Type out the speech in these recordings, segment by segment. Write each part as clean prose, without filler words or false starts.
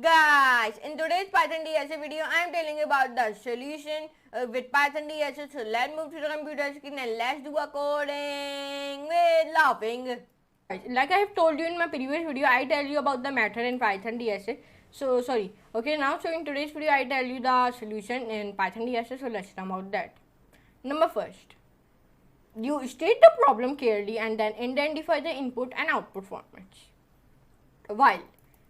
Guys, in today's Python Dsa video, I am telling you about the solution with Python Dsa. So let's move to the computer screen and let's do a coding with laughing. Like I have told you in my previous video, I tell you about the method in Python Dsa. So in today's video, I tell you the solution in Python Dsa. So let's talk about that. Number first, you state the problem clearly and then identify the input and output formats. While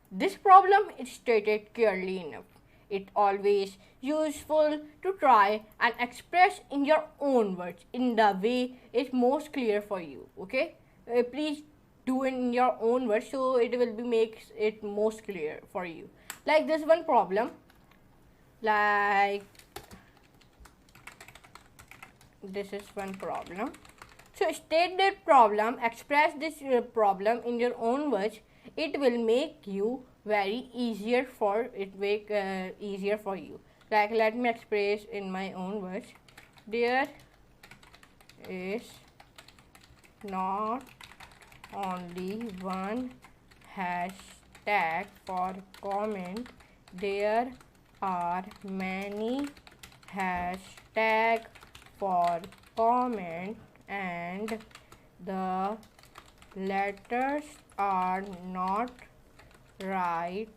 this problem is stated clearly enough, it's always useful to try and express in your own words in the way it's most clear for you. Okay, please do it in your own words so it will be makes it most clear for you. Like this one problem, like this is one problem. So state that problem, express this problem in your own words. It will make you very easier for easier for you. Like let me express in my own words. There is not only one hashtag for comment. There are many hashtags for comment, and the letters are not right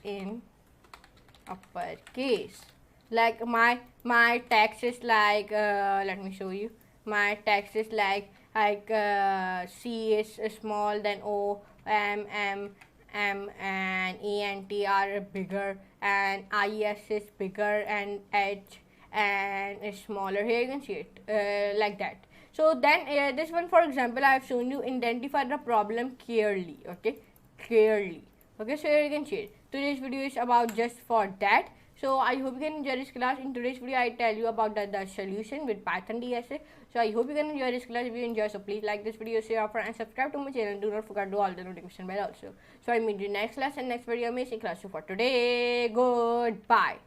in uppercase. Like my text is like let me show you. My text is like C is small, then O, M, and E and T are bigger, and IS is bigger, and H and is smaller. Here you can see it like that. So then this one, for example, I have shown you identify the problem clearly. Okay, clearly. Okay, so here you can see it. Today's video is about just for that. So I hope you can enjoy this class. In today's video, I tell you about the solution with Python Dsa. So I hope you can enjoy this class. If you enjoy, so please like this video, share, offer, and subscribe to my channel. Do not forget to all the notification bell also. So I meet you next class and next very amazing class. So for today, goodbye.